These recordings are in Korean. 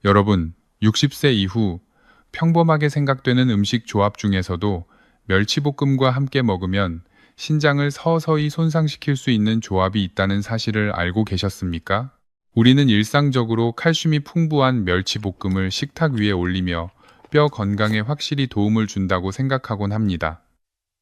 여러분, 60세 이후 평범하게 생각되는 음식 조합 중에서도 멸치볶음과 함께 먹으면 신장을 서서히 손상시킬 수 있는 조합이 있다는 사실을 알고 계셨습니까? 우리는 일상적으로 칼슘이 풍부한 멸치볶음을 식탁 위에 올리며 뼈 건강에 확실히 도움을 준다고 생각하곤 합니다.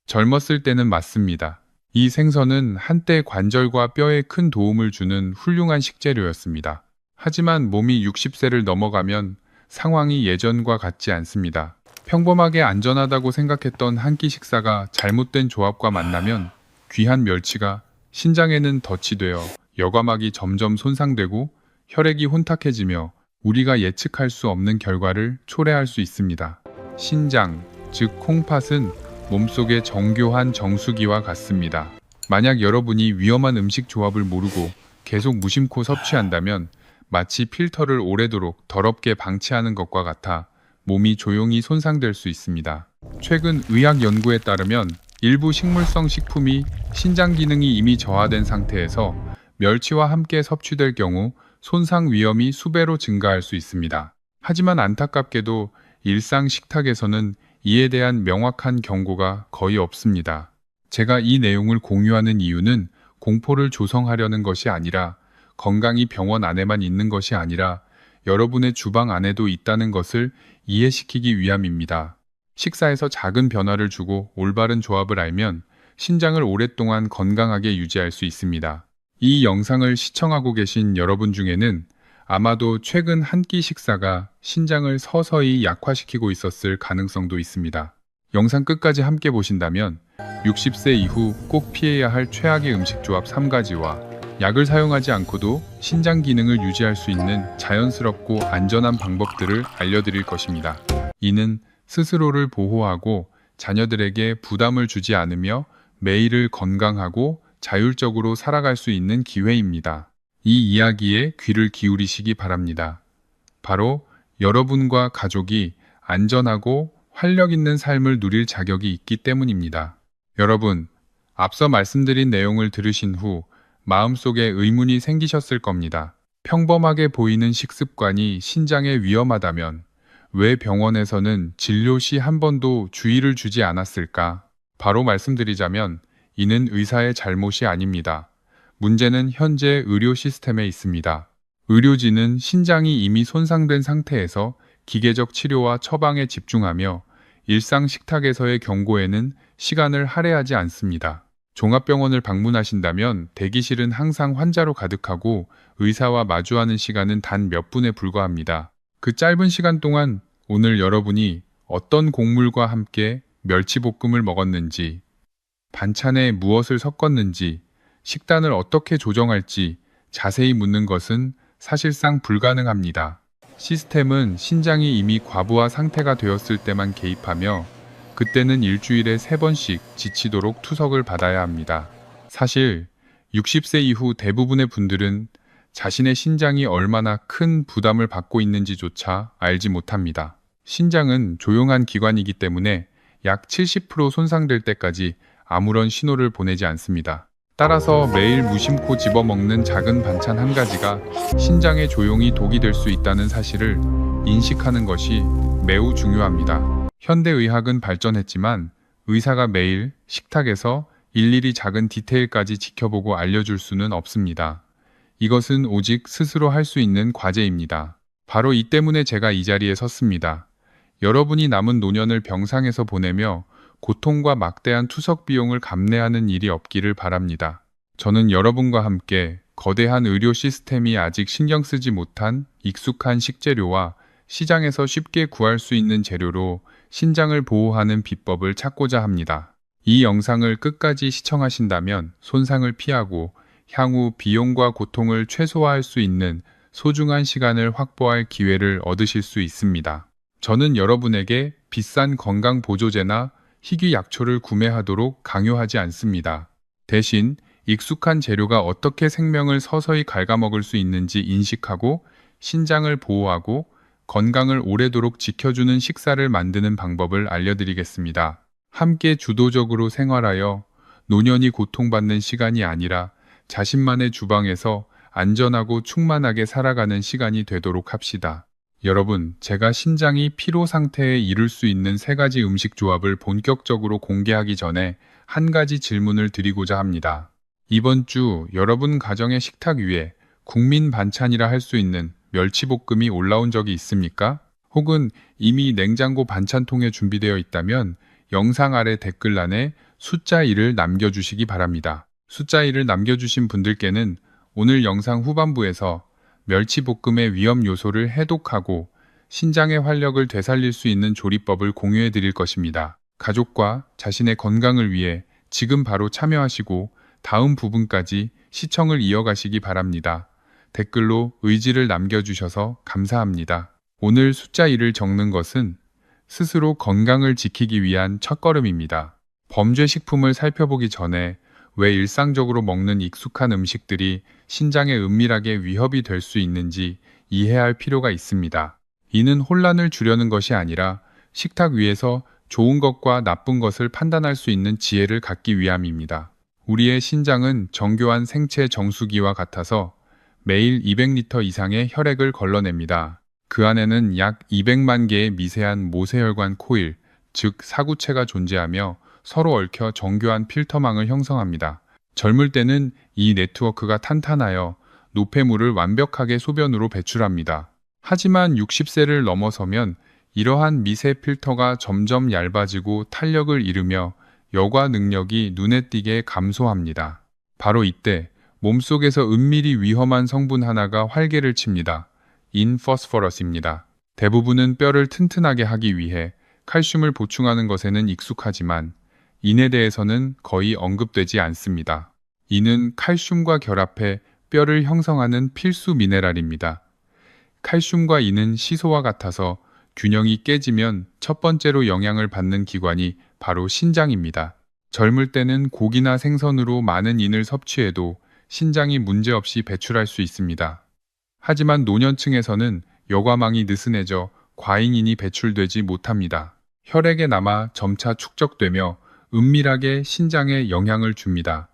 젊었을 때는 맞습니다. 이 생선은 한때 관절과 뼈에 큰 도움을 주는 훌륭한 식재료였습니다. 하지만 몸이 60세를 넘어가면 상황이 예전과 같지 않습니다. 평범하게 안전하다고 생각했던 한 끼 식사가 잘못된 조합과 만나면 귀한 멸치가 신장에는 덫이 되어 여과막이 점점 손상되고 혈액이 혼탁해지며 우리가 예측할 수 없는 결과를 초래할 수 있습니다. 신장, 즉 콩팥은 몸속의 정교한 정수기와 같습니다. 만약 여러분이 위험한 음식 조합을 모르고 계속 무심코 섭취한다면 마치 필터를 오래도록 더럽게 방치하는 것과 같아 몸이 조용히 손상될 수 있습니다. 최근 의학 연구에 따르면 일부 식물성 식품이 신장 기능이 이미 저하된 상태에서 멸치와 함께 섭취될 경우 손상 위험이 수배로 증가할 수 있습니다. 하지만 안타깝게도 일상 식탁에서는 이에 대한 명확한 경고가 거의 없습니다. 제가 이 내용을 공유하는 이유는 공포를 조성하려는 것이 아니라 건강이 병원 안에만 있는 것이 아니라 여러분의 주방 안에도 있다는 것을 이해시키기 위함입니다. 식사에서 작은 변화를 주고 올바른 조합을 알면 신장을 오랫동안 건강하게 유지할 수 있습니다. 이 영상을 시청하고 계신 여러분 중에는 아마도 최근 한 끼 식사가 신장을 서서히 약화시키고 있었을 가능성도 있습니다. 영상 끝까지 함께 보신다면 60세 이후 꼭 피해야 할 최악의 음식 조합 3가지와 약을 사용하지 않고도 신장 기능을 유지할 수 있는 자연스럽고 안전한 방법들을 알려드릴 것입니다. 이는 스스로를 보호하고 자녀들에게 부담을 주지 않으며 매일을 건강하고 자율적으로 살아갈 수 있는 기회입니다. 이 이야기에 귀를 기울이시기 바랍니다. 바로 여러분과 가족이 안전하고 활력 있는 삶을 누릴 자격이 있기 때문입니다. 여러분, 앞서 말씀드린 내용을 들으신 후 마음속에 의문이 생기셨을 겁니다. 평범하게 보이는 식습관이 신장에 위험하다면 왜 병원에서는 진료 시 한 번도 주의를 주지 않았을까? 바로 말씀드리자면 이는 의사의 잘못이 아닙니다. 문제는 현재 의료 시스템에 있습니다. 의료진은 신장이 이미 손상된 상태에서 기계적 치료와 처방에 집중하며 일상 식탁에서의 경고에는 시간을 할애하지 않습니다. 종합병원을 방문하신다면 대기실은 항상 환자로 가득하고 의사와 마주하는 시간은 단 몇 분에 불과합니다. 그 짧은 시간 동안 오늘 여러분이 어떤 곡물과 함께 멸치볶음을 먹었는지, 반찬에 무엇을 섞었는지, 식단을 어떻게 조정할지 자세히 묻는 것은 사실상 불가능합니다. 시스템은 신장이 이미 과부하 상태가 되었을 때만 개입하며 그때는 일주일에 3번씩 지치도록 투석을 받아야 합니다. 사실 60세 이후 대부분의 분들은 자신의 신장이 얼마나 큰 부담을 받고 있는지조차 알지 못합니다. 신장은 조용한 기관이기 때문에 약 70% 손상될 때까지 아무런 신호를 보내지 않습니다. 따라서 매일 무심코 집어먹는 작은 반찬 한 가지가 신장에 조용히 독이 될 수 있다는 사실을 인식하는 것이 매우 중요합니다. 현대의학은 발전했지만 의사가 매일 식탁에서 일일이 작은 디테일까지 지켜보고 알려줄 수는 없습니다. 이것은 오직 스스로 할 수 있는 과제입니다. 바로 이 때문에 제가 이 자리에 섰습니다. 여러분이 남은 노년을 병상에서 보내며 고통과 막대한 투석 비용을 감내하는 일이 없기를 바랍니다. 저는 여러분과 함께 거대한 의료 시스템이 아직 신경 쓰지 못한 익숙한 식재료와 시장에서 쉽게 구할 수 있는 재료로 신장을 보호하는 비법을 찾고자 합니다. 이 영상을 끝까지 시청하신다면 손상을 피하고 향후 비용과 고통을 최소화할 수 있는 소중한 시간을 확보할 기회를 얻으실 수 있습니다. 저는 여러분에게 비싼 건강 보조제나 희귀 약초를 구매하도록 강요하지 않습니다. 대신 익숙한 재료가 어떻게 생명을 서서히 갉아먹을 수 있는지 인식하고 신장을 보호하고 건강을 오래도록 지켜주는 식사를 만드는 방법을 알려드리겠습니다. 함께 주도적으로 생활하여 노년이 고통받는 시간이 아니라 자신만의 주방에서 안전하고 충만하게 살아가는 시간이 되도록 합시다. 여러분, 제가 신장이 피로 상태에 이를 수 있는 세 가지 음식 조합을 본격적으로 공개하기 전에 한 가지 질문을 드리고자 합니다. 이번 주 여러분 가정의 식탁 위에 국민 반찬이라 할 수 있는 멸치볶음이 올라온 적이 있습니까? 혹은 이미 냉장고 반찬통에 준비되어 있다면 영상 아래 댓글란에 숫자 1을 남겨주시기 바랍니다. 숫자 1을 남겨주신 분들께는 오늘 영상 후반부에서 멸치볶음의 위험 요소를 해독하고 신장의 활력을 되살릴 수 있는 조리법을 공유해 드릴 것입니다. 가족과 자신의 건강을 위해 지금 바로 참여하시고 다음 부분까지 시청을 이어가시기 바랍니다. 댓글로 의지를 남겨주셔서 감사합니다. 오늘 숫자 1을 적는 것은 스스로 건강을 지키기 위한 첫걸음입니다. 범죄 식품을 살펴보기 전에 왜 일상적으로 먹는 익숙한 음식들이 신장에 은밀하게 위협이 될 수 있는지 이해할 필요가 있습니다. 이는 혼란을 주려는 것이 아니라 식탁 위에서 좋은 것과 나쁜 것을 판단할 수 있는 지혜를 갖기 위함입니다. 우리의 신장은 정교한 생체 정수기와 같아서 매일 200리터 이상의 혈액을 걸러냅니다. 그 안에는 약 200만 개의 미세한 모세혈관 코일, 즉 사구체가 존재하며 서로 얽혀 정교한 필터망을 형성합니다. 젊을 때는 이 네트워크가 탄탄하여 노폐물을 완벽하게 소변으로 배출합니다. 하지만 60세를 넘어서면 이러한 미세 필터가 점점 얇아지고 탄력을 잃으며 여과 능력이 눈에 띄게 감소합니다. 바로 이때 몸속에서 은밀히 위험한 성분 하나가 활개를 칩니다. 인포스포러스입니다. 대부분은 뼈를 튼튼하게 하기 위해 칼슘을 보충하는 것에는 익숙하지만 인에 대해서는 거의 언급되지 않습니다. 이는 칼슘과 결합해 뼈를 형성하는 필수 미네랄입니다. 칼슘과 인은 시소와 같아서 균형이 깨지면 첫 번째로 영향을 받는 기관이 바로 신장입니다. 젊을 때는 고기나 생선으로 많은 인을 섭취해도 신장이 문제없이 배출할 수 있습니다. 하지만 노년층에서는 여과망이 느슨해져 과잉인이 배출되지 못합니다. 혈액에 남아 점차 축적되며 은밀하게 신장에 영향을 줍니다.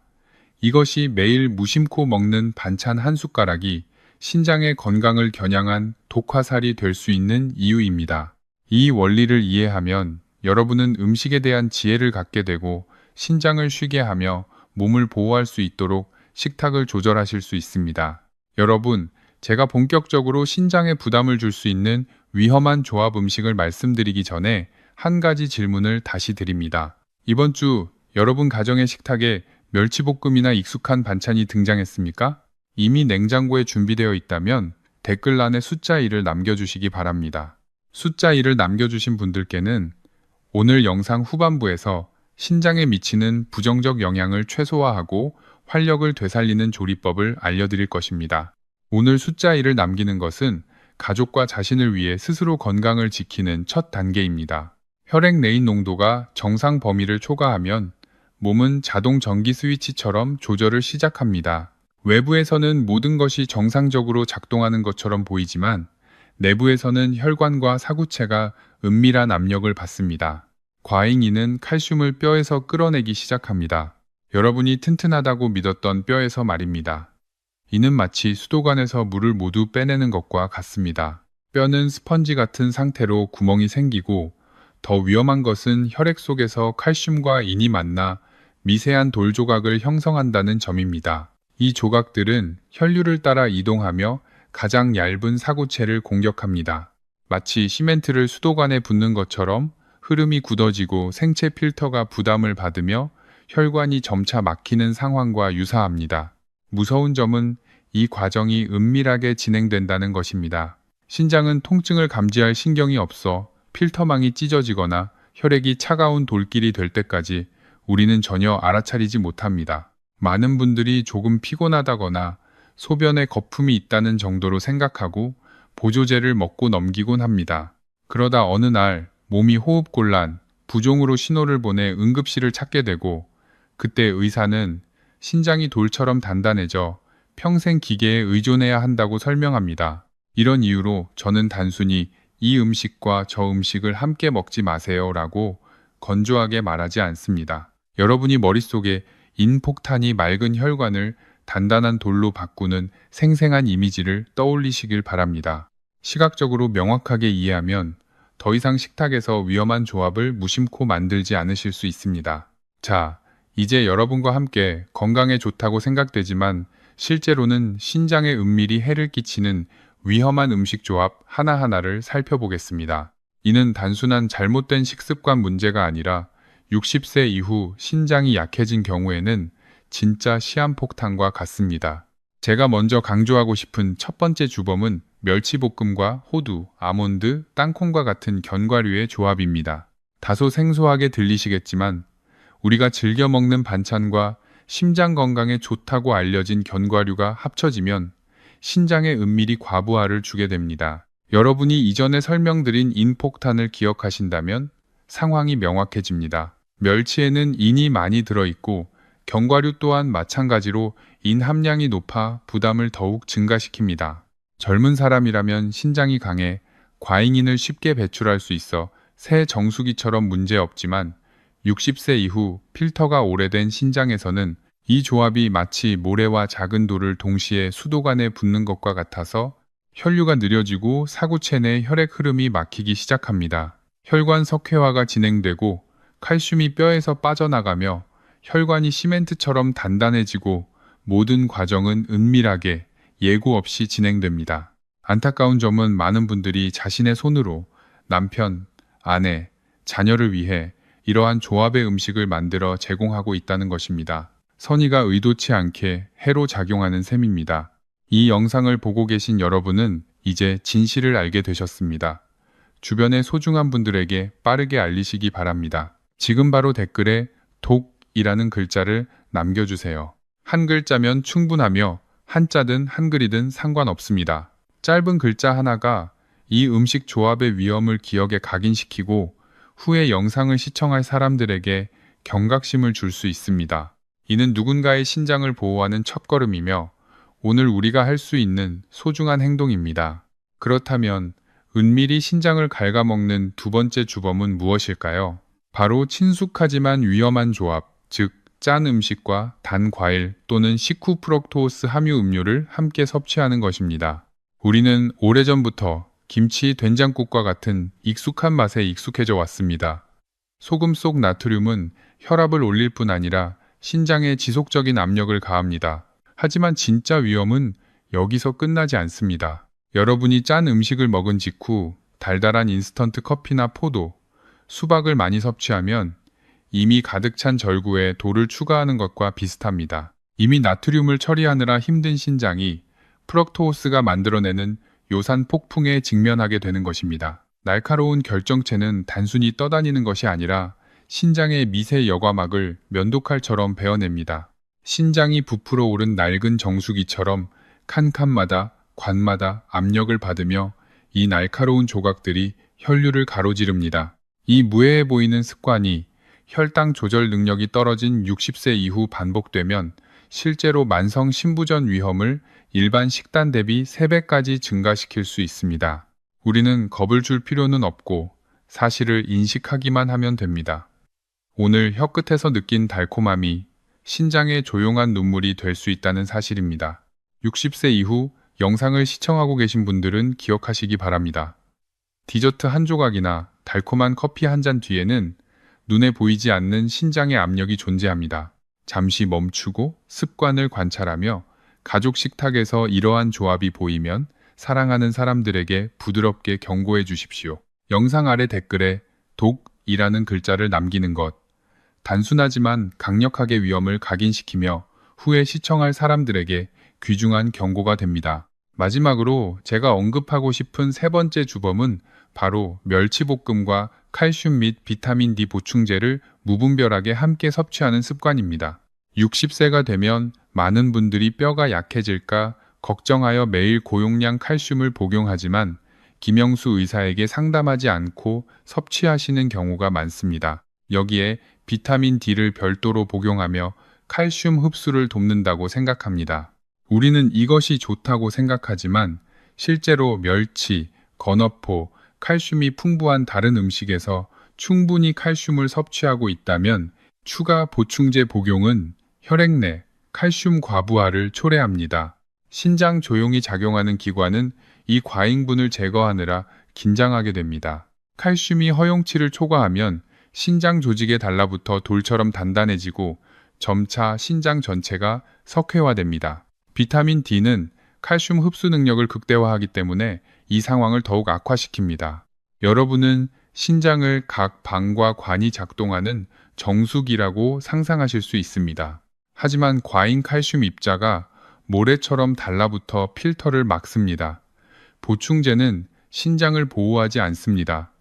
이것이 매일 무심코 먹는 반찬 한 숟가락이 신장의 건강을 겨냥한 독화살이 될 수 있는 이유입니다. 이 원리를 이해하면 여러분은 음식에 대한 지혜를 갖게 되고 신장을 쉬게 하며 몸을 보호할 수 있도록 식탁을 조절하실 수 있습니다. 여러분, 제가 본격적으로 신장에 부담을 줄 수 있는 위험한 조합 음식을 말씀드리기 전에 한 가지 질문을 다시 드립니다. 이번 주 여러분 가정의 식탁에 멸치볶음이나 익숙한 반찬이 등장했습니까? 이미 냉장고에 준비되어 있다면 댓글란에 숫자 1을 남겨주시기 바랍니다. 숫자 1을 남겨주신 분들께는 오늘 영상 후반부에서 신장에 미치는 부정적 영향을 최소화하고 활력을 되살리는 조리법을 알려드릴 것입니다. 오늘 숫자 1을 남기는 것은 가족과 자신을 위해 스스로 건강을 지키는 첫 단계입니다. 혈액 레인 농도가 정상 범위를 초과하면 몸은 자동 전기 스위치처럼 조절을 시작합니다. 외부에서는 모든 것이 정상적으로 작동하는 것처럼 보이지만 내부에서는 혈관과 사구체가 은밀한 압력을 받습니다. 과잉인은 칼슘을 뼈에서 끌어내기 시작합니다. 여러분이 튼튼하다고 믿었던 뼈에서 말입니다. 이는 마치 수도관에서 물을 모두 빼내는 것과 같습니다. 뼈는 스펀지 같은 상태로 구멍이 생기고 더 위험한 것은 혈액 속에서 칼슘과 인이 만나 미세한 돌 조각을 형성한다는 점입니다. 이 조각들은 혈류를 따라 이동하며 가장 얇은 사구체를 공격합니다. 마치 시멘트를 수도관에 붓는 것처럼 흐름이 굳어지고 생체 필터가 부담을 받으며 혈관이 점차 막히는 상황과 유사합니다. 무서운 점은 이 과정이 은밀하게 진행된다는 것입니다. 신장은 통증을 감지할 신경이 없어 필터망이 찢어지거나 혈액이 차가운 돌길이 될 때까지 우리는 전혀 알아차리지 못합니다. 많은 분들이 조금 피곤하다거나 소변에 거품이 있다는 정도로 생각하고 보조제를 먹고 넘기곤 합니다. 그러다 어느 날 몸이 호흡곤란, 부종으로 신호를 보내 응급실을 찾게 되고 그때 의사는 신장이 돌처럼 단단해져 평생 기계에 의존해야 한다고 설명합니다. 이런 이유로 저는 단순히 이 음식과 저 음식을 함께 먹지 마세요 라고 건조하게 말하지 않습니다. 여러분이 머릿속에 인폭탄이 맑은 혈관을 단단한 돌로 바꾸는 생생한 이미지를 떠올리시길 바랍니다. 시각적으로 명확하게 이해하면 더 이상 식탁에서 위험한 조합을 무심코 만들지 않으실 수 있습니다. 자, 이제 여러분과 함께 건강에 좋다고 생각되지만 실제로는 신장에 은밀히 해를 끼치는 위험한 음식 조합 하나하나를 살펴보겠습니다. 이는 단순한 잘못된 식습관 문제가 아니라 60세 이후 신장이 약해진 경우에는 진짜 시한폭탄과 같습니다. 제가 먼저 강조하고 싶은 첫 번째 주범은 멸치볶음과 호두, 아몬드, 땅콩과 같은 견과류의 조합입니다. 다소 생소하게 들리시겠지만 우리가 즐겨 먹는 반찬과 심장 건강에 좋다고 알려진 견과류가 합쳐지면 신장에 은밀히 과부하를 주게 됩니다. 여러분이 이전에 설명드린 인폭탄을 기억하신다면 상황이 명확해집니다. 멸치에는 인이 많이 들어있고 견과류 또한 마찬가지로 인 함량이 높아 부담을 더욱 증가시킵니다. 젊은 사람이라면 신장이 강해 과잉인을 쉽게 배출할 수 있어 새 정수기처럼 문제없지만 60세 이후 필터가 오래된 신장에서는 이 조합이 마치 모래와 작은 돌을 동시에 수도관에 붓는 것과 같아서 혈류가 느려지고 사구체 내 혈액 흐름이 막히기 시작합니다. 혈관 석회화가 진행되고 칼슘이 뼈에서 빠져나가며 혈관이 시멘트처럼 단단해지고 모든 과정은 은밀하게 예고 없이 진행됩니다. 안타까운 점은 많은 분들이 자신의 손으로 남편, 아내, 자녀를 위해 이러한 조합의 음식을 만들어 제공하고 있다는 것입니다. 선의가 의도치 않게 해로 작용하는 셈입니다. 이 영상을 보고 계신 여러분은 이제 진실을 알게 되셨습니다. 주변의 소중한 분들에게 빠르게 알리시기 바랍니다. 지금 바로 댓글에 독이라는 글자를 남겨주세요. 한 글자면 충분하며 한자든 한글이든 상관없습니다. 짧은 글자 하나가 이 음식 조합의 위험을 기억에 각인시키고 후에 영상을 시청할 사람들에게 경각심을 줄 수 있습니다. 이는 누군가의 신장을 보호하는 첫걸음이며 오늘 우리가 할 수 있는 소중한 행동입니다. 그렇다면 은밀히 신장을 갉아먹는 두 번째 주범은 무엇일까요? 바로 친숙하지만 위험한 조합, 즉 짠 음식과 단 과일 또는 식후 프럭토스 함유 음료를 함께 섭취하는 것입니다. 우리는 오래전부터 김치, 된장국과 같은 익숙한 맛에 익숙해져 왔습니다. 소금 속 나트륨은 혈압을 올릴 뿐 아니라 신장에 지속적인 압력을 가합니다. 하지만 진짜 위험은 여기서 끝나지 않습니다. 여러분이 짠 음식을 먹은 직후 달달한 인스턴트 커피나 포도, 수박을 많이 섭취하면 이미 가득 찬 절구에 돌을 추가하는 것과 비슷합니다. 이미 나트륨을 처리하느라 힘든 신장이 프럭토스가 만들어내는 요산 폭풍에 직면하게 되는 것입니다. 날카로운 결정체는 단순히 떠다니는 것이 아니라 신장의 미세 여과막을 면도칼처럼 베어냅니다. 신장이 부풀어 오른 낡은 정수기처럼 칸칸마다 관마다 압력을 받으며 이 날카로운 조각들이 혈류를 가로지릅니다. 이 무해해 보이는 습관이 혈당 조절 능력이 떨어진 60세 이후 반복되면 실제로 만성 신부전 위험을 일반 식단 대비 3배까지 증가시킬 수 있습니다. 우리는 겁을 줄 필요는 없고 사실을 인식하기만 하면 됩니다. 오늘 혀끝에서 느낀 달콤함이 신장의 조용한 눈물이 될 수 있다는 사실입니다. 60세 이후 영상을 시청하고 계신 분들은 기억하시기 바랍니다. 디저트 한 조각이나 달콤한 커피 한 잔 뒤에는 눈에 보이지 않는 신장의 압력이 존재합니다. 잠시 멈추고 습관을 관찰하며 가족 식탁에서 이러한 조합이 보이면 사랑하는 사람들에게 부드럽게 경고해 주십시오. 영상 아래 댓글에 독이라는 글자를 남기는 것. 단순하지만 강력하게 위험을 각인시키며 후에 시청할 사람들에게 귀중한 경고가 됩니다. 마지막으로 제가 언급하고 싶은 세 번째 주범은 바로 멸치볶음과 칼슘 및 비타민 D 보충제를 무분별하게 함께 섭취하는 습관입니다. 60세가 되면 많은 분들이 뼈가 약해질까 걱정하여 매일 고용량 칼슘을 복용하지만 김영수 의사에게 상담하지 않고 섭취하시는 경우가 많습니다. 여기에 비타민 D를 별도로 복용하며 칼슘 흡수를 돕는다고 생각합니다. 우리는 이것이 좋다고 생각하지만 실제로 멸치, 건어포, 칼슘이 풍부한 다른 음식에서 충분히 칼슘을 섭취하고 있다면 추가 보충제 복용은 혈액 내 칼슘 과부하를 초래합니다. 신장 조용히 작용하는 기관은 이 과잉분을 제거하느라 긴장하게 됩니다. 칼슘이 허용치를 초과하면 신장 조직에 달라붙어 돌처럼 단단해지고 점차 신장 전체가 석회화됩니다. 비타민 D는 칼슘 흡수 능력을 극대화하기 때문에 이 상황을 더욱 악화시킵니다. 여러분은 신장을 각 방과 관이 작동하는 정수기라고 상상하실 수 있습니다. 하지만 과잉 칼슘 입자가 모래처럼 달라붙어 필터를 막습니다. 보충제는 신장을 보호하지 않습니다.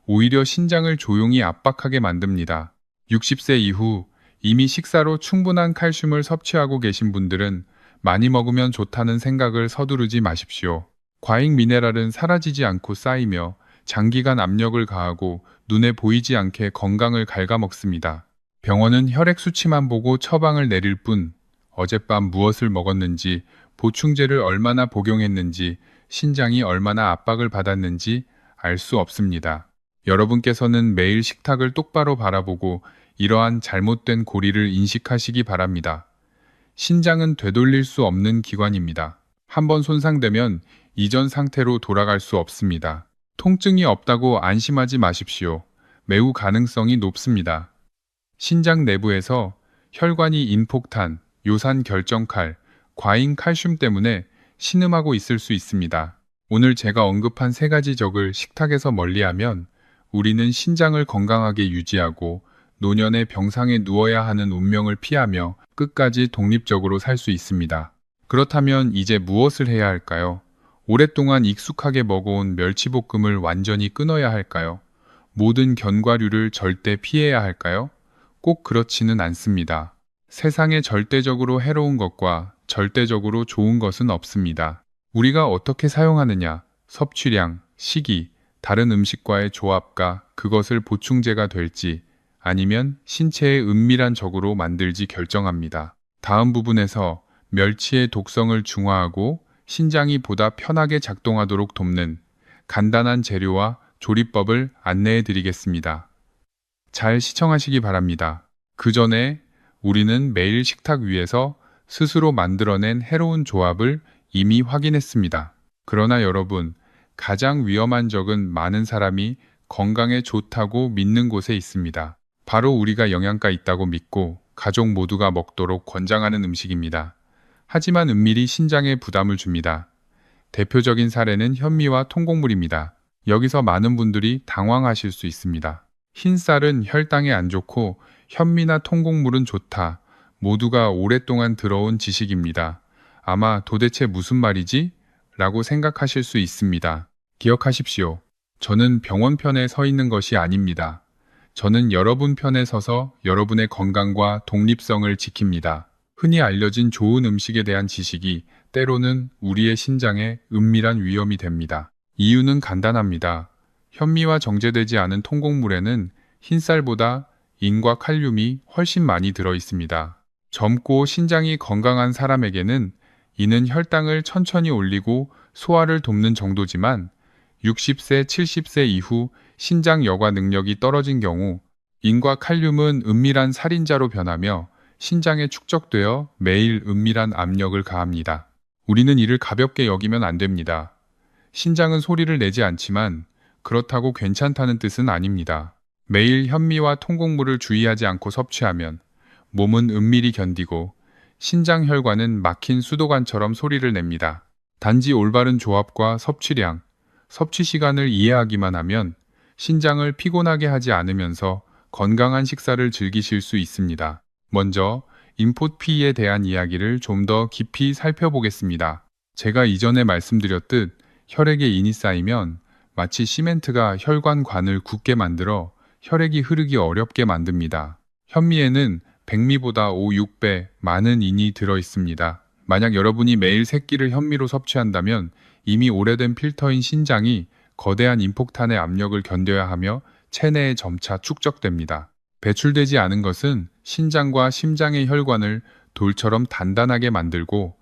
오히려 신장을 조용히 압박하게 만듭니다. 60세 이후 이미 식사로 충분한 칼슘을 섭취하고 계신 분들은 많이 먹으면 좋다는 생각을 서두르지 마십시오. 과잉 미네랄은 사라지지 않고 쌓이며 장기간 압력을 가하고 눈에 보이지 않게 건강을 갉아먹습니다. 병원은 혈액 수치만 보고 처방을 내릴 뿐 어젯밤 무엇을 먹었는지, 보충제를 얼마나 복용했는지, 신장이 얼마나 압박을 받았는지 알 수 없습니다. 여러분께서는 매일 식탁을 똑바로 바라보고 이러한 잘못된 고리를 인식하시기 바랍니다. 신장은 되돌릴 수 없는 기관입니다. 한번 손상되면 이전 상태로 돌아갈 수 없습니다. 통증이 없다고 안심하지 마십시오. 매우 가능성이 높습니다. 신장 내부에서 혈관이 인폭탄, 요산 결정칼, 과잉 칼슘 때문에 신음하고 있을 수 있습니다. 오늘 제가 언급한 세 가지 적을 식탁에서 멀리하면 우리는 신장을 건강하게 유지하고 노년의 병상에 누워야 하는 운명을 피하며 끝까지 독립적으로 살 수 있습니다. 그렇다면 이제 무엇을 해야 할까요? 오랫동안 익숙하게 먹어온 멸치볶음을 완전히 끊어야 할까요? 모든 견과류를 절대 피해야 할까요? 꼭 그렇지는 않습니다. 세상에 절대적으로 해로운 것과 절대적으로 좋은 것은 없습니다. 우리가 어떻게 사용하느냐, 섭취량, 시기, 다른 음식과의 조합과 그것을 보충제가 될지 아니면 신체의 은밀한 적으로 만들지 결정합니다. 다음 부분에서 멸치의 독성을 중화하고 신장이 보다 편하게 작동하도록 돕는 간단한 재료와 조리법을 안내해 드리겠습니다. 잘 시청하시기 바랍니다. 그 전에 우리는 매일 식탁 위에서 스스로 만들어낸 해로운 조합을 이미 확인했습니다. 그러나 여러분, 가장 위험한 적은 많은 사람이 건강에 좋다고 믿는 곳에 있습니다. 바로 우리가 영양가 있다고 믿고 가족 모두가 먹도록 권장하는 음식입니다. 하지만 은밀히 신장에 부담을 줍니다. 대표적인 사례는 현미와 통곡물입니다. 여기서 많은 분들이 당황하실 수 있습니다. 흰쌀은 혈당에 안 좋고 현미나 통곡물은 좋다. 모두가 오랫동안 들어온 지식입니다. 아마 도대체 무슨 말이지? 라고 생각하실 수 있습니다. 기억하십시오. 저는 병원 편에 서 있는 것이 아닙니다. 저는 여러분 편에 서서 여러분의 건강과 독립성을 지킵니다. 흔히 알려진 좋은 음식에 대한 지식이 때로는 우리의 신장에 은밀한 위험이 됩니다. 이유는 간단합니다. 현미와 정제되지 않은 통곡물에는 흰쌀보다 인과 칼륨이 훨씬 많이 들어 있습니다. 젊고 신장이 건강한 사람에게는 이는 혈당을 천천히 올리고 소화를 돕는 정도지만 60세, 70세 이후 신장 여과 능력이 떨어진 경우 인과 칼륨은 은밀한 살인자로 변하며 신장에 축적되어 매일 은밀한 압력을 가합니다. 우리는 이를 가볍게 여기면 안 됩니다. 신장은 소리를 내지 않지만 그렇다고 괜찮다는 뜻은 아닙니다. 매일 현미와 통곡물을 주의하지 않고 섭취하면 몸은 은밀히 견디고 신장 혈관은 막힌 수도관처럼 소리를 냅니다. 단지 올바른 조합과 섭취량, 섭취 시간을 이해하기만 하면 신장을 피곤하게 하지 않으면서 건강한 식사를 즐기실 수 있습니다. 먼저 인포피에 대한 이야기를 좀 더 깊이 살펴보겠습니다. 제가 이전에 말씀드렸듯 혈액에 인이 쌓이면 마치 시멘트가 혈관관을 굳게 만들어 혈액이 흐르기 어렵게 만듭니다. 현미에는 백미보다 5, 6배 많은 인이 들어 있습니다. 만약 여러분이 매일 3끼를 현미로 섭취한다면 이미 오래된 필터인 신장이 거대한 인폭탄의 압력을 견뎌야 하며 체내에 점차 축적됩니다. 배출되지 않은 것은 신장과 심장의 혈관을 돌처럼 단단하게 만들고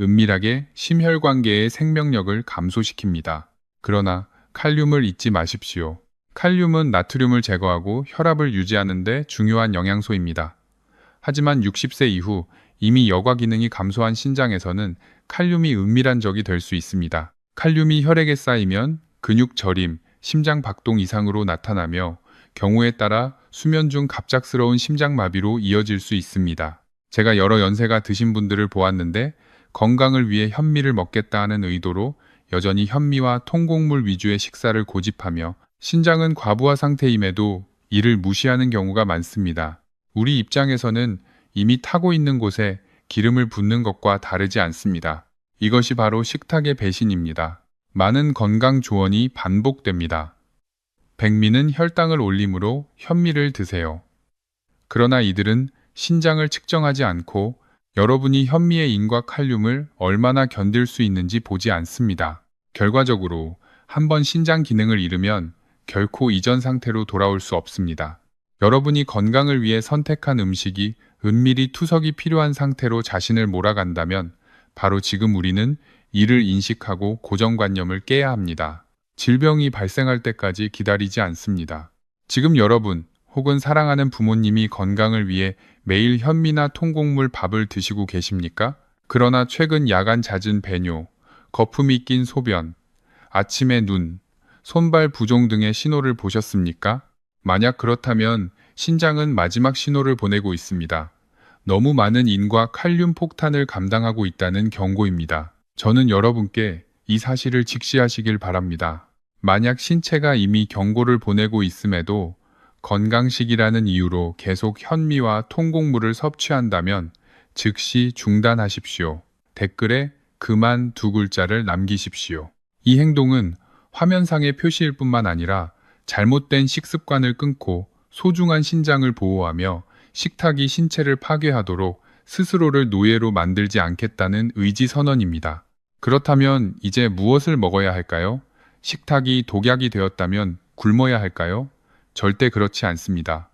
은밀하게 심혈관계의 생명력을 감소시킵니다. 그러나 칼륨을 잊지 마십시오. 칼륨은 나트륨을 제거하고 혈압을 유지하는 데 중요한 영양소입니다. 하지만 60세 이후 이미 여과 기능이 감소한 신장에서는 칼륨이 은밀한 적이 될 수 있습니다. 칼륨이 혈액에 쌓이면 근육 저림, 심장 박동 이상으로 나타나며 경우에 따라 수면 중 갑작스러운 심장마비로 이어질 수 있습니다. 제가 여러 연세가 드신 분들을 보았는데 건강을 위해 현미를 먹겠다 하는 의도로 여전히 현미와 통곡물 위주의 식사를 고집하며 신장은 과부하 상태임에도 이를 무시하는 경우가 많습니다. 우리 입장에서는 이미 타고 있는 곳에 기름을 붓는 것과 다르지 않습니다. 이것이 바로 식탁의 배신입니다. 많은 건강 조언이 반복됩니다. 백미는 혈당을 올리므로 현미를 드세요. 그러나 이들은 신장을 측정하지 않고 여러분이 현미의 인과 칼륨을 얼마나 견딜 수 있는지 보지 않습니다. 결과적으로 한번 신장 기능을 잃으면 결코 이전 상태로 돌아올 수 없습니다. 여러분이 건강을 위해 선택한 음식이 은밀히 투석이 필요한 상태로 자신을 몰아간다면 바로 지금 우리는 이를 인식하고 고정관념을 깨야 합니다. 질병이 발생할 때까지 기다리지 않습니다. 지금 여러분 혹은 사랑하는 부모님이 건강을 위해 매일 현미나 통곡물 밥을 드시고 계십니까? 그러나 최근 야간 잦은 배뇨, 거품이 낀 소변, 아침에 눈, 손발 부종 등의 신호를 보셨습니까? 만약 그렇다면 신장은 마지막 신호를 보내고 있습니다. 너무 많은 인과 칼륨 폭탄을 감당하고 있다는 경고입니다. 저는 여러분께 이 사실을 직시하시길 바랍니다. 만약 신체가 이미 경고를 보내고 있음에도 건강식이라는 이유로 계속 현미와 통곡물을 섭취한다면 즉시 중단하십시오. 댓글에 그만 두 글자를 남기십시오. 이 행동은 화면상의 표시일 뿐만 아니라 잘못된 식습관을 끊고 소중한 신장을 보호하며 식탁이 신체를 파괴하도록 스스로를 노예로 만들지 않겠다는 의지 선언입니다. 그렇다면 이제 무엇을 먹어야 할까요? 식탁이 독약이 되었다면 굶어야 할까요? 절대 그렇지 않습니다.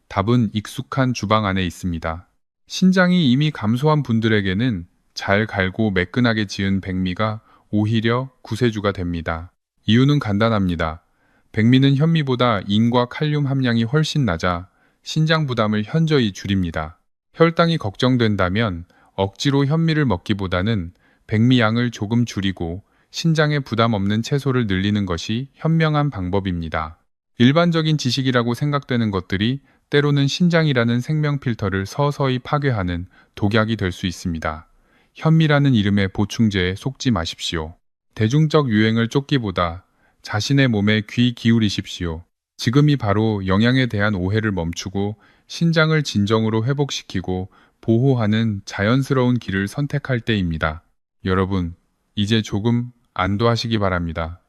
답은 익숙한 주방 안에 있습니다. 신장이 이미 감소한 분들에게는 잘 갈고 매끈하게 지은 백미가 오히려 구세주가 됩니다. 이유는 간단합니다. 백미는 현미보다 인과 칼륨 함량이 훨씬 낮아 신장 부담을 현저히 줄입니다. 혈당이 걱정된다면 억지로 현미를 먹기보다는 백미 양을 조금 줄이고 신장에 부담 없는 채소를 늘리는 것이 현명한 방법입니다. 일반적인 지식이라고 생각되는 것들이 때로는 신장이라는 생명 필터를 서서히 파괴하는 독약이 될 수 있습니다. 현미라는 이름의 보충제에 속지 마십시오. 대중적 유행을 쫓기보다 자신의 몸에 귀 기울이십시오. 지금이 바로 영양에 대한 오해를 멈추고 신장을 진정으로 회복시키고 보호하는 자연스러운 길을 선택할 때입니다. 여러분, 이제 조금 안도하시기 바랍니다.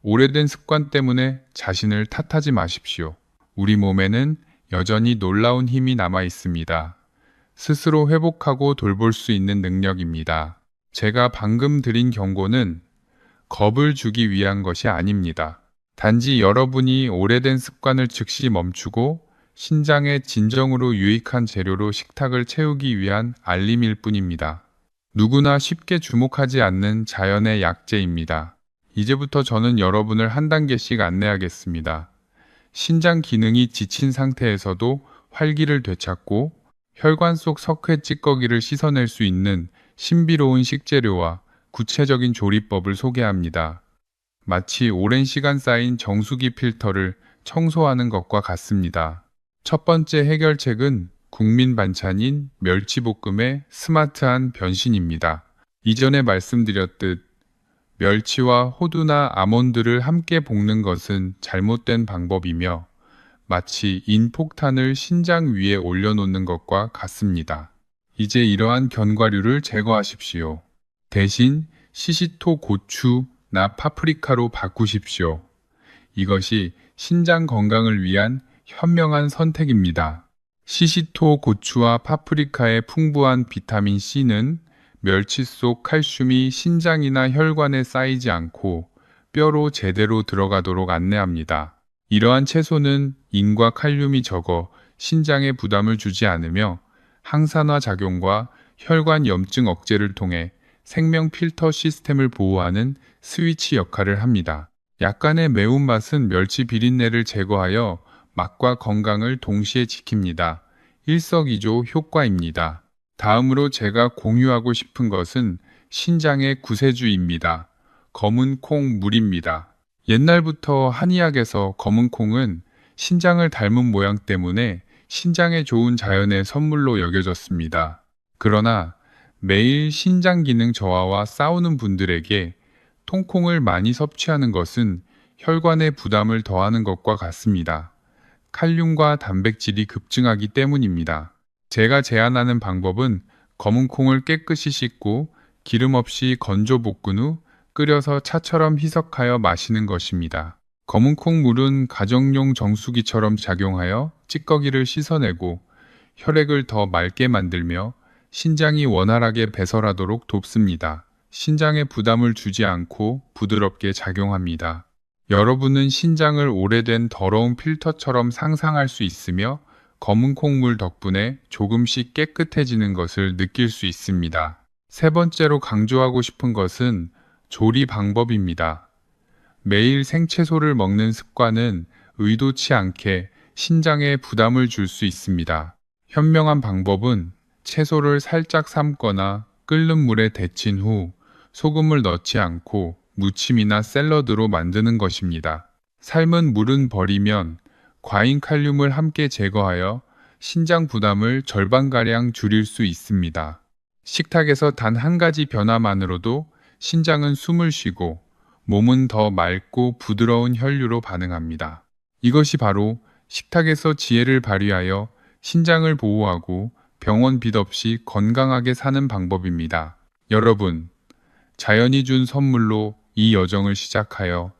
오래된 습관 때문에 자신을 탓하지 마십시오. 우리 몸에는 여전히 놀라운 힘이 남아 있습니다. 스스로 회복하고 돌볼 수 있는 능력입니다. 제가 방금 드린 경고는 겁을 주기 위한 것이 아닙니다. 단지 여러분이 오래된 습관을 즉시 멈추고 신장에 진정으로 유익한 재료로 식탁을 채우기 위한 알림일 뿐입니다. 누구나 쉽게 주목하지 않는 자연의 약재입니다. 이제부터 저는 여러분을 한 단계씩 안내하겠습니다. 신장 기능이 지친 상태에서도 활기를 되찾고 혈관 속 석회 찌꺼기를 씻어낼 수 있는 신비로운 식재료와 구체적인 조리법을 소개합니다. 마치 오랜 시간 쌓인 정수기 필터를 청소하는 것과 같습니다. 첫 번째 해결책은 국민 반찬인 멸치볶음의 스마트한 변신입니다. 이전에 말씀드렸듯 멸치와 호두나 아몬드를 함께 볶는 것은 잘못된 방법이며 마치 인폭탄을 신장 위에 올려놓는 것과 같습니다. 이제 이러한 견과류를 제거하십시오. 대신 시시토 고추나 파프리카로 바꾸십시오. 이것이 신장 건강을 위한 현명한 선택입니다. 시시토 고추와 파프리카의 풍부한 비타민 C는 멸치 속 칼슘이 신장이나 혈관에 쌓이지 않고 뼈로 제대로 들어가도록 안내합니다. 이러한 채소는 인과 칼륨이 적어 신장에 부담을 주지 않으며 항산화 작용과 혈관 염증 억제를 통해 생명 필터 시스템을 보호하는 스위치 역할을 합니다. 약간의 매운맛은 멸치 비린내를 제거하여 맛과 건강을 동시에 지킵니다. 일석이조 효과입니다. 다음으로 제가 공유하고 싶은 것은 신장의 구세주입니다. 검은 콩 물입니다. 옛날부터 한의학에서 검은 콩은 신장을 닮은 모양 때문에 신장에 좋은 자연의 선물로 여겨졌습니다. 그러나 매일 신장 기능 저하와 싸우는 분들에게 통콩을 많이 섭취하는 것은 혈관에 부담을 더하는 것과 같습니다. 칼륨과 단백질이 급증하기 때문입니다. 제가 제안하는 방법은 검은 콩을 깨끗이 씻고 기름 없이 건조 볶은 후 끓여서 차처럼 희석하여 마시는 것입니다. 검은 콩물은 가정용 정수기처럼 작용하여 찌꺼기를 씻어내고 혈액을 더 맑게 만들며 신장이 원활하게 배설하도록 돕습니다. 신장에 부담을 주지 않고 부드럽게 작용합니다. 여러분은 신장을 오래된 더러운 필터처럼 상상할 수 있으며 검은 콩물 덕분에 조금씩 깨끗해지는 것을 느낄 수 있습니다. 세 번째로 강조하고 싶은 것은 조리 방법입니다. 매일 생채소를 먹는 습관은 의도치 않게 신장에 부담을 줄 수 있습니다. 현명한 방법은 채소를 살짝 삶거나 끓는 물에 데친 후 소금을 넣지 않고 무침이나 샐러드로 만드는 것입니다. 삶은 물은 버리면 과잉 칼륨을 함께 제거하여 신장 부담을 절반가량 줄일 수 있습니다. 식탁에서 단 한 가지 변화만으로도 신장은 숨을 쉬고 몸은 더 맑고 부드러운 혈류로 반응합니다. 이것이 바로 식탁에서 지혜를 발휘하여 신장을 보호하고 병원 빚 없이 건강하게 사는 방법입니다. 여러분, 자연이 준 선물로 이 여정을 시작하여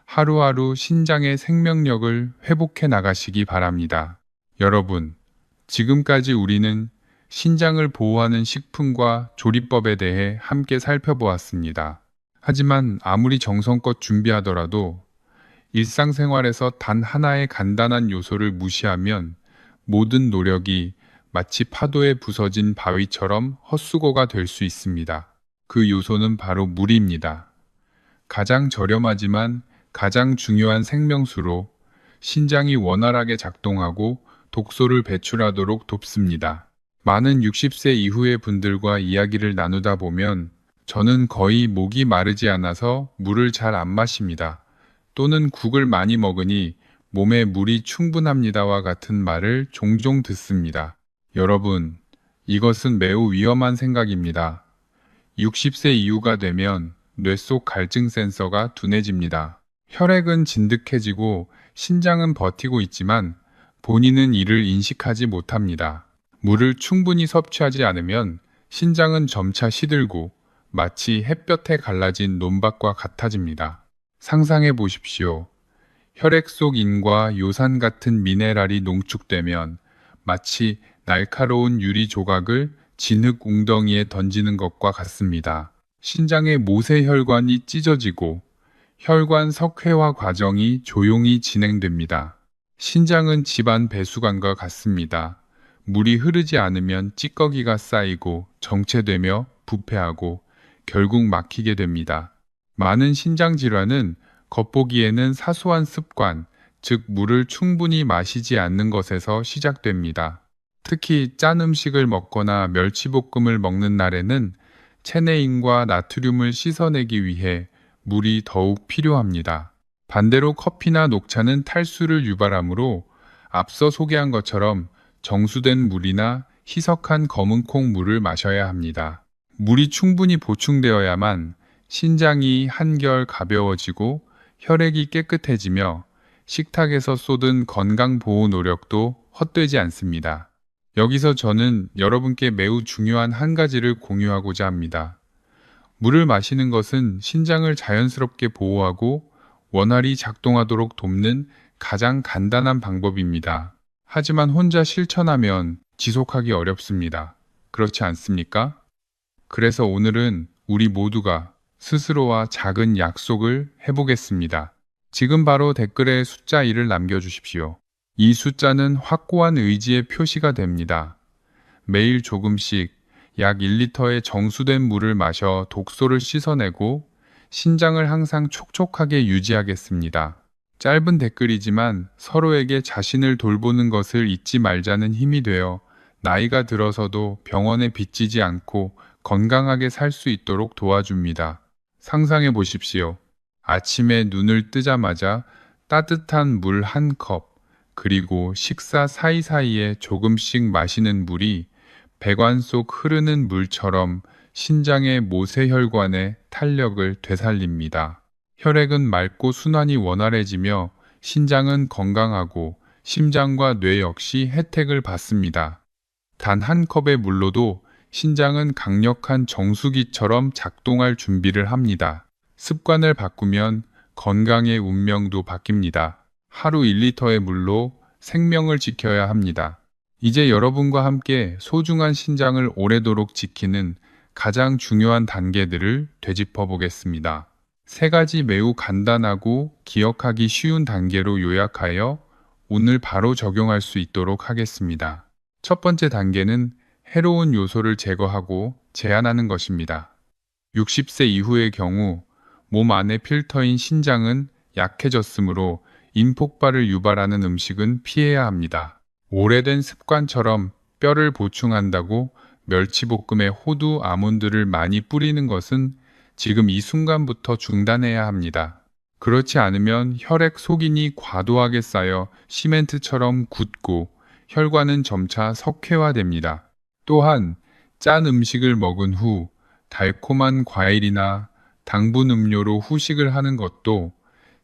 하루하루 신장의 생명력을 회복해 나가시기 바랍니다. 여러분, 지금까지 우리는 신장을 보호하는 식품과 조리법에 대해 함께 살펴보았습니다. 하지만 아무리 정성껏 준비하더라도 일상생활에서 단 하나의 간단한 요소를 무시하면 모든 노력이 마치 파도에 부서진 바위처럼 헛수고가 될 수 있습니다. 그 요소는 바로 물입니다. 가장 저렴하지만 가장 중요한 생명수로 신장이 원활하게 작동하고 독소를 배출하도록 돕습니다. 많은 60세 이후의 분들과 이야기를 나누다 보면 저는 거의 목이 마르지 않아서 물을 잘 안 마십니다. 또는 국을 많이 먹으니 몸에 물이 충분합니다와 같은 말을 종종 듣습니다. 여러분, 이것은 매우 위험한 생각입니다. 60세 이후가 되면 뇌 속 갈증 센서가 둔해집니다. 혈액은 진득해지고 신장은 버티고 있지만 본인은 이를 인식하지 못합니다. 물을 충분히 섭취하지 않으면 신장은 점차 시들고 마치 햇볕에 갈라진 논밭과 같아집니다. 상상해 보십시오. 혈액 속 인과 요산 같은 미네랄이 농축되면 마치 날카로운 유리 조각을 진흙 웅덩이에 던지는 것과 같습니다. 신장의 모세혈관이 찢어지고 혈관 석회화 과정이 조용히 진행됩니다. 신장은 집안 배수관과 같습니다. 물이 흐르지 않으면 찌꺼기가 쌓이고 정체되며 부패하고 결국 막히게 됩니다. 많은 신장 질환은 겉보기에는 사소한 습관, 즉 물을 충분히 마시지 않는 것에서 시작됩니다. 특히 짠 음식을 먹거나 멸치볶음을 먹는 날에는 체내인과 나트륨을 씻어내기 위해 물이 더욱 필요합니다. 반대로 커피나 녹차는 탈수를 유발하므로 앞서 소개한 것처럼 정수된 물이나 희석한 검은 콩 물을 마셔야 합니다. 물이 충분히 보충되어야만 신장이 한결 가벼워지고 혈액이 깨끗해지며 식탁에서 쏟은 건강보호 노력도 헛되지 않습니다. 여기서 저는 여러분께 매우 중요한 한 가지를 공유하고자 합니다. 물을 마시는 것은 신장을 자연스럽게 보호하고 원활히 작동하도록 돕는 가장 간단한 방법입니다. 하지만 혼자 실천하면 지속하기 어렵습니다. 그렇지 않습니까? 그래서 오늘은 우리 모두가 스스로와 작은 약속을 해보겠습니다. 지금 바로 댓글에 숫자 1을 남겨주십시오. 이 숫자는 확고한 의지의 표시가 됩니다. 매일 조금씩 약 1리터의 정수된 물을 마셔 독소를 씻어내고 신장을 항상 촉촉하게 유지하겠습니다. 짧은 댓글이지만 서로에게 자신을 돌보는 것을 잊지 말자는 힘이 되어 나이가 들어서도 병원에 빚지지 않고 건강하게 살 수 있도록 도와줍니다. 상상해 보십시오. 아침에 눈을 뜨자마자 따뜻한 물 한 컵, 그리고 식사 사이사이에 조금씩 마시는 물이 배관 속 흐르는 물처럼 신장의 모세혈관의 탄력을 되살립니다. 혈액은 맑고 순환이 원활해지며 신장은 건강하고 심장과 뇌 역시 혜택을 받습니다. 단 한 컵의 물로도 신장은 강력한 정수기처럼 작동할 준비를 합니다. 습관을 바꾸면 건강의 운명도 바뀝니다. 하루 1리터의 물로 생명을 지켜야 합니다. 이제 여러분과 함께 소중한 신장을 오래도록 지키는 가장 중요한 단계들을 되짚어 보겠습니다. 세 가지 매우 간단하고 기억하기 쉬운 단계로 요약하여 오늘 바로 적용할 수 있도록 하겠습니다. 첫 번째 단계는 해로운 요소를 제거하고 제한하는 것입니다. 60세 이후의 경우 몸 안의 필터인 신장은 약해졌으므로 인폭발을 유발하는 음식은 피해야 합니다. 오래된 습관처럼 뼈를 보충한다고 멸치볶음에 호두, 아몬드를 많이 뿌리는 것은 지금 이 순간부터 중단해야 합니다. 그렇지 않으면 혈액 속인이 과도하게 쌓여 시멘트처럼 굳고 혈관은 점차 석회화됩니다. 또한 짠 음식을 먹은 후 달콤한 과일이나 당분 음료로 후식을 하는 것도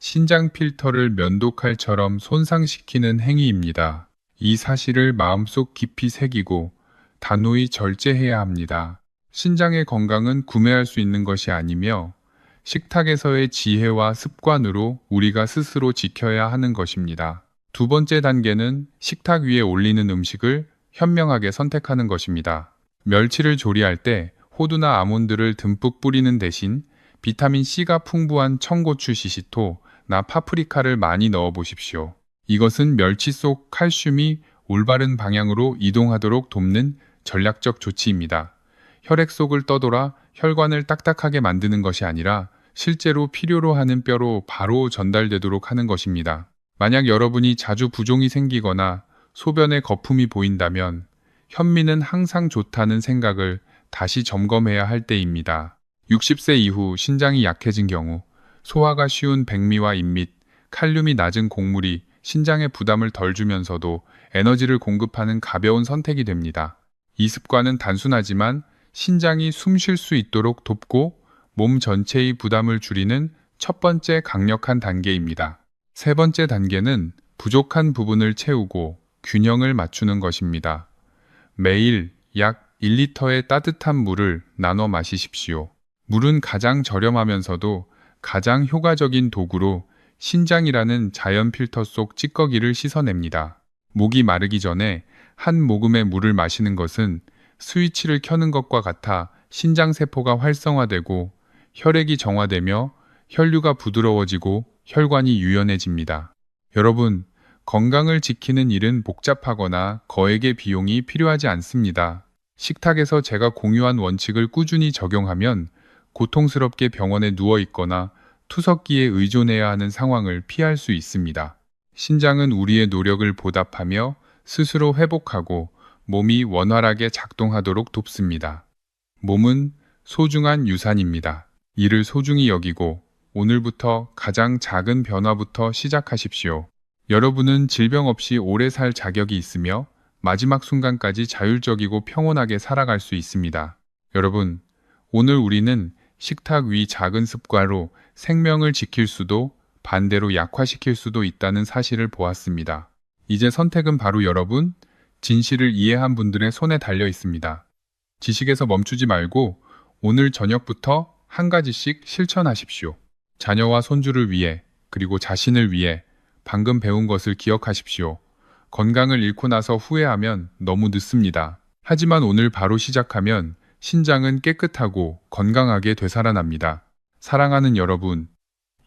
신장 필터를 면도칼처럼 손상시키는 행위입니다. 이 사실을 마음속 깊이 새기고 단호히 절제해야 합니다. 신장의 건강은 구매할 수 있는 것이 아니며 식탁에서의 지혜와 습관으로 우리가 스스로 지켜야 하는 것입니다. 두 번째 단계는 식탁 위에 올리는 음식을 현명하게 선택하는 것입니다. 멸치를 조리할 때 호두나 아몬드를 듬뿍 뿌리는 대신 비타민 C가 풍부한 청고추 시시토나 파프리카를 많이 넣어 보십시오. 이것은 멸치 속 칼슘이 올바른 방향으로 이동하도록 돕는 전략적 조치입니다. 혈액 속을 떠돌아 혈관을 딱딱하게 만드는 것이 아니라 실제로 필요로 하는 뼈로 바로 전달되도록 하는 것입니다. 만약 여러분이 자주 부종이 생기거나 소변에 거품이 보인다면 현미는 항상 좋다는 생각을 다시 점검해야 할 때입니다. 60세 이후 신장이 약해진 경우 소화가 쉬운 백미와 잎, 칼륨이 낮은 곡물이 신장에 부담을 덜 주면서도 에너지를 공급하는 가벼운 선택이 됩니다. 이 습관은 단순하지만 신장이 숨 쉴 수 있도록 돕고 몸 전체의 부담을 줄이는 첫 번째 강력한 단계입니다. 세 번째 단계는 부족한 부분을 채우고 균형을 맞추는 것입니다. 매일 약 1리터의 따뜻한 물을 나눠 마시십시오. 물은 가장 저렴하면서도 가장 효과적인 도구로 신장이라는 자연 필터 속 찌꺼기를 씻어냅니다. 목이 마르기 전에 한 모금의 물을 마시는 것은 스위치를 켜는 것과 같아 신장세포가 활성화되고 혈액이 정화되며 혈류가 부드러워지고 혈관이 유연해집니다. 여러분, 건강을 지키는 일은 복잡하거나 거액의 비용이 필요하지 않습니다. 식탁에서 제가 공유한 원칙을 꾸준히 적용하면 고통스럽게 병원에 누워 있거나 투석기에 의존해야 하는 상황을 피할 수 있습니다. 신장은 우리의 노력을 보답하며 스스로 회복하고 몸이 원활하게 작동하도록 돕습니다. 몸은 소중한 유산입니다. 이를 소중히 여기고 오늘부터 가장 작은 변화부터 시작하십시오. 여러분은 질병 없이 오래 살 자격이 있으며 마지막 순간까지 자율적이고 평온하게 살아갈 수 있습니다. 여러분, 오늘 우리는 식탁 위 작은 습관으로 생명을 지킬 수도 반대로 약화시킬 수도 있다는 사실을 보았습니다. 이제 선택은 바로 여러분, 진실을 이해한 분들의 손에 달려 있습니다. 지식에서 멈추지 말고 오늘 저녁부터 한 가지씩 실천하십시오. 자녀와 손주를 위해, 그리고 자신을 위해 방금 배운 것을 기억하십시오. 건강을 잃고 나서 후회하면 너무 늦습니다. 하지만 오늘 바로 시작하면 신장은 깨끗하고 건강하게 되살아납니다. 사랑하는 여러분,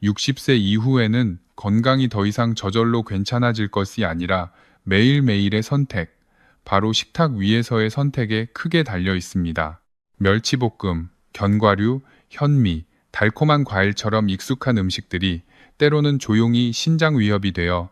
60세 이후에는 건강이 더 이상 저절로 괜찮아질 것이 아니라 매일매일의 선택, 바로 식탁 위에서의 선택에 크게 달려 있습니다. 멸치볶음, 견과류, 현미, 달콤한 과일처럼 익숙한 음식들이 때로는 조용히 신장 위협이 되어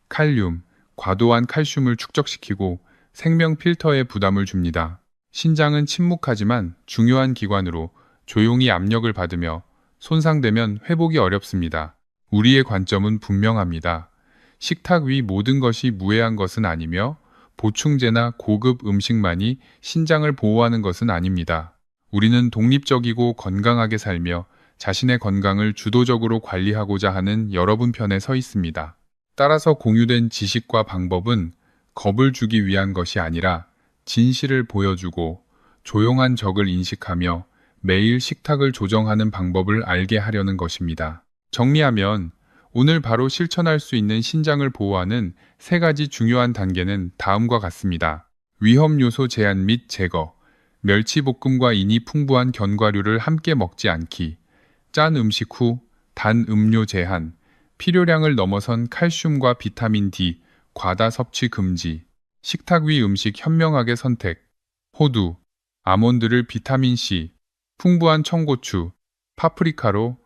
칼륨, 과도한 칼슘을 축적시키고 생명 필터에 부담을 줍니다. 신장은 침묵하지만 중요한 기관으로 조용히 압력을 받으며 손상되면 회복이 어렵습니다. 우리의 관점은 분명합니다. 식탁 위 모든 것이 무해한 것은 아니며 보충제나 고급 음식만이 신장을 보호하는 것은 아닙니다. 우리는 독립적이고 건강하게 살며 자신의 건강을 주도적으로 관리하고자 하는 여러분 편에 서 있습니다. 따라서 공유된 지식과 방법은 겁을 주기 위한 것이 아니라 진실을 보여주고 조용한 적을 인식하며 매일 식탁을 조정하는 방법을 알게 하려는 것입니다. 정리하면 오늘 바로 실천할 수 있는 신장을 보호하는 3가지 중요한 단계는 다음과 같습니다. 위험 요소 제한 및 제거, 멸치볶음과 인이 풍부한 견과류를 함께 먹지 않기, 짠 음식 후 단 음료 제한, 필요량을 넘어선 칼슘과 비타민 D, 과다 섭취 금지, 식탁 위 음식 현명하게 선택, 호두, 아몬드를 비타민 C, 풍부한 청고추, 파프리카로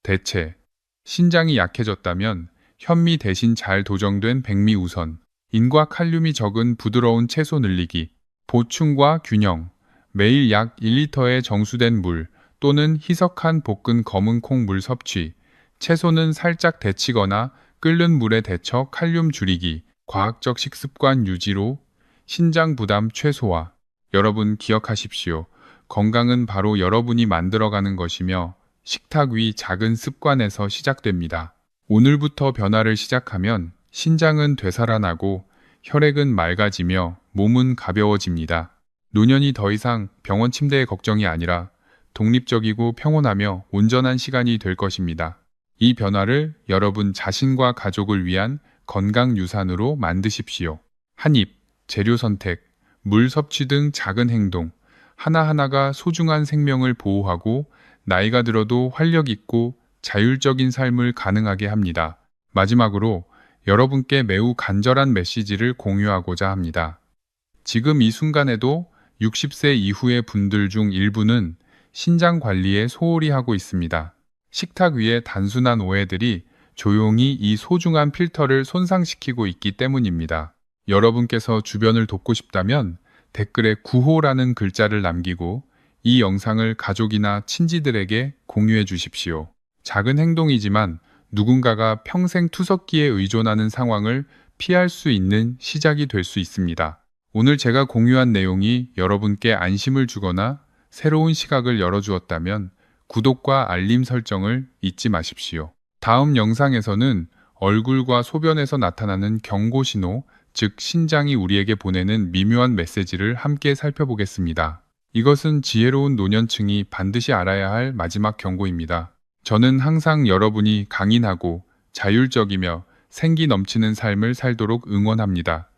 대체, 신장이 약해졌다면 현미 대신 잘 도정된 백미 우선, 인과 칼륨이 적은 부드러운 채소 늘리기, 보충과 균형, 매일 약 1리터의 정수된 물 또는 희석한 볶은 검은 콩 물 섭취, 채소는 살짝 데치거나 끓는 물에 데쳐 칼륨 줄이기, 과학적 식습관 유지로 신장 부담 최소화. 여러분 기억하십시오. 건강은 바로 여러분이 만들어가는 것이며 식탁 위 작은 습관에서 시작됩니다. 오늘부터 변화를 시작하면 신장은 되살아나고 혈액은 맑아지며 몸은 가벼워집니다. 노년이 더 이상 병원 침대의 걱정이 아니라 독립적이고 평온하며 온전한 시간이 될 것입니다. 이 변화를 여러분 자신과 가족을 위한 건강 유산으로 만드십시오. 한 입, 재료 선택, 물 섭취 등 작은 행동, 하나하나가 소중한 생명을 보호하고 나이가 들어도 활력 있고 자율적인 삶을 가능하게 합니다. 마지막으로 여러분께 매우 간절한 메시지를 공유하고자 합니다. 지금 이 순간에도 60세 이후의 분들 중 일부는 신장 관리에 소홀히 하고 있습니다. 식탁 위의 단순한 오해들이 조용히 이 소중한 필터를 손상시키고 있기 때문입니다. 여러분께서 주변을 돕고 싶다면 댓글에 구호라는 글자를 남기고 이 영상을 가족이나 친지들에게 공유해 주십시오. 작은 행동이지만 누군가가 평생 투석기에 의존하는 상황을 피할 수 있는 시작이 될 수 있습니다. 오늘 제가 공유한 내용이 여러분께 안심을 주거나 새로운 시각을 열어주었다면 구독과 알림 설정을 잊지 마십시오. 다음 영상에서는 얼굴과 소변에서 나타나는 경고 신호, 즉 신장이 우리에게 보내는 미묘한 메시지를 함께 살펴보겠습니다. 이것은 지혜로운 노년층이 반드시 알아야 할 마지막 경고입니다. 저는 항상 여러분이 강인하고 자율적이며 생기 넘치는 삶을 살도록 응원합니다.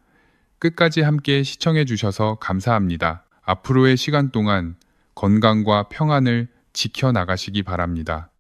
끝까지 함께 시청해 주셔서 감사합니다. 앞으로의 시간 동안 건강과 평안을 지켜나가시기 바랍니다.